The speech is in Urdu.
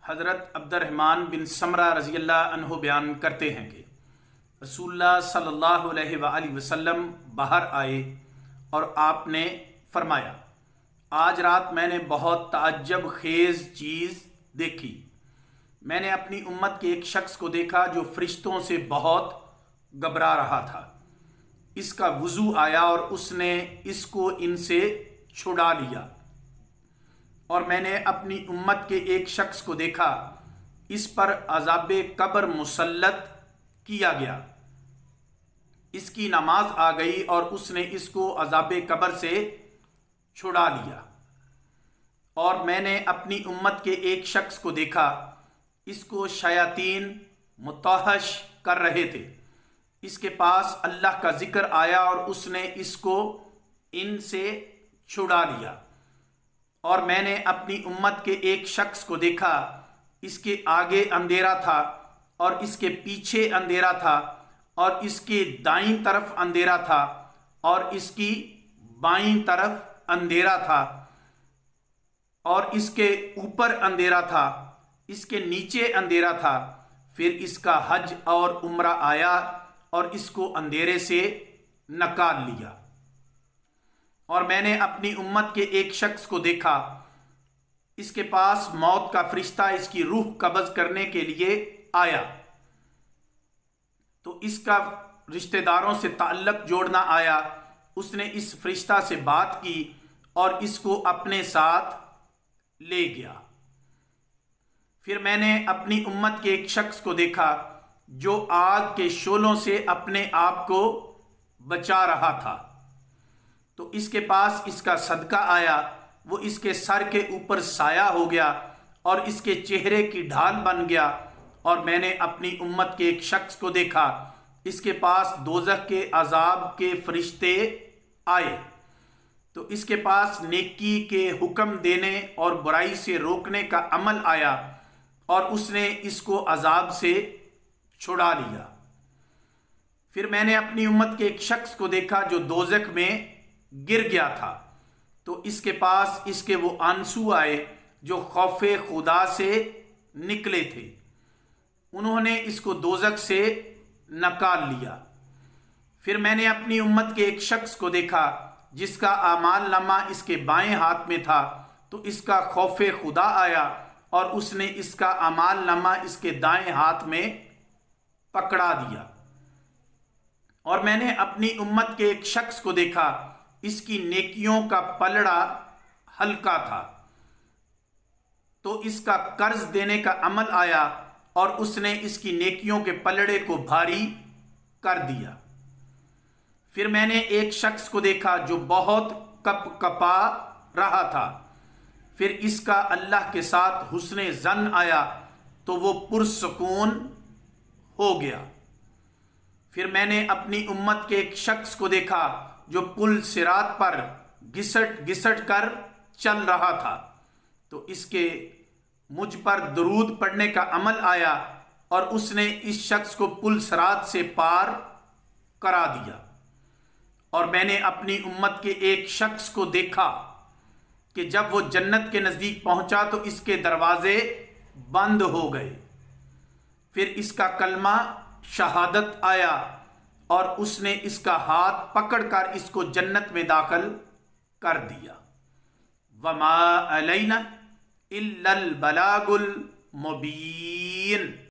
حضرت عبد الرحمن بن سمرہ رضی اللہ عنہ بیان کرتے ہیں کہ رسول اللہ صلی اللہ علیہ وآلہ وسلم باہر آئے اور آپ نے فرمایا، آج رات میں نے بہت تعجب خیز چیز دیکھی۔ میں نے اپنی امت کے ایک شخص کو دیکھا جو فرشتوں سے بہت گھبرا رہا تھا۔ اس کا وضو آیا اور اس نے اس کو ان سے چھڑا لیا۔ اور میں نے اپنی امت کے ایک شخص کو دیکھا، اس پر عذاب قبر مسلط کیا گیا۔ اس کی نماز آ گئی اور اس نے اس کو عذاب قبر سے چھڑا لیا۔ اور میں نے اپنی امت کے ایک شخص کو دیکھا، اس کو شیاطین متوحش کر رہے تھے۔ اس کے پاس اللہ کا ذکر آیا اور اس نے اس کو ان سے چھڑا لیا۔ اور میں نے اپنی امت کے ایک شخص کو دیکھا، اس کے آگے اندھیرا تھا اور اس کے پیچھے اندھیرا تھا اور اس کے دائیں طرف اندھیرا تھا اور اس کی بائیں طرف اندھیرا تھا اور اس کے اوپر اندھیرا تھا، اس کے نیچے اندھیرا تھا۔ پھر اس کا حج اور عمرہ آیا اور اس کو اندھیرے سے نکال لیا۔ اور میں نے اپنی امت کے ایک شخص کو دیکھا، اس کے پاس موت کا فرشتہ اس کی روح قبض کرنے کے لیے آیا۔ تو اس کا رشتہ داروں سے تعلق جوڑنا آیا۔ اس نے اس فرشتہ سے بات کی اور اس کو اپنے ساتھ لے گیا۔ پھر میں نے اپنی امت کے ایک شخص کو دیکھا جو آگ کے شعلوں سے اپنے آپ کو بچا رہا تھا۔ تو اس کے پاس اس کا صدقہ آیا، وہ اس کے سر کے اوپر سایہ ہو گیا اور اس کے چہرے کی ڈھال بن گیا۔ اور میں نے اپنی امت کے ایک شخص کو دیکھا، اس کے پاس دوزخ کے عذاب کے فرشتے آئے۔ تو اس کے پاس نیکی کے حکم دینے اور برائی سے روکنے کا عمل آیا اور اس نے اس کو عذاب سے چھڑا لیا۔ پھر میں نے اپنی امت کے ایک شخص کو دیکھا جو دوزخ میں گر گیا تھا۔ تو اس کے پاس اس کے وہ آنسو آئے جو خوف خدا سے نکلے تھے، انہوں نے اس کو دوزخ سے نکال لیا۔ پھر میں نے اپنی امت کے ایک شخص کو دیکھا جس کا اعمال نامہ اس کے بائیں ہاتھ میں تھا، تو اس کا خوف خدا آیا اور اس نے اس کا اعمال نامہ اس کے دائیں ہاتھ میں پکڑا دیا۔ اور میں نے اپنی امت کے ایک شخص کو دیکھا، اس کی نیکیوں کا پلڑا ہلکا تھا، تو اس کا قرض دینے کا عمل آیا اور اس نے اس کی نیکیوں کے پلڑے کو بھاری کر دیا۔ پھر میں نے ایک شخص کو دیکھا جو بہت کپ کپا رہا تھا، پھر اس کا اللہ کے ساتھ حسن ظن آیا تو وہ پرسکون ہو گیا۔ پھر میں نے اپنی امت کے ایک شخص کو دیکھا جو پل صراط پر گھسٹ گھسٹ کر چل رہا تھا، تو اس کے مجھ پر درود پڑھنے کا عمل آیا اور اس نے اس شخص کو پل صراط سے پار کرا دیا۔ اور میں نے اپنی امت کے ایک شخص کو دیکھا کہ جب وہ جنت کے نزدیک پہنچا تو اس کے دروازے بند ہو گئے۔ پھر اس کا کلمہ شہادت آیا اور اس نے اس کا ہاتھ پکڑ کر اس کو جنت میں داخل کر دیا۔ وَمَا عَلَيْنَا إِلَّا الْبَلَاغُ الْمُبِينُ۔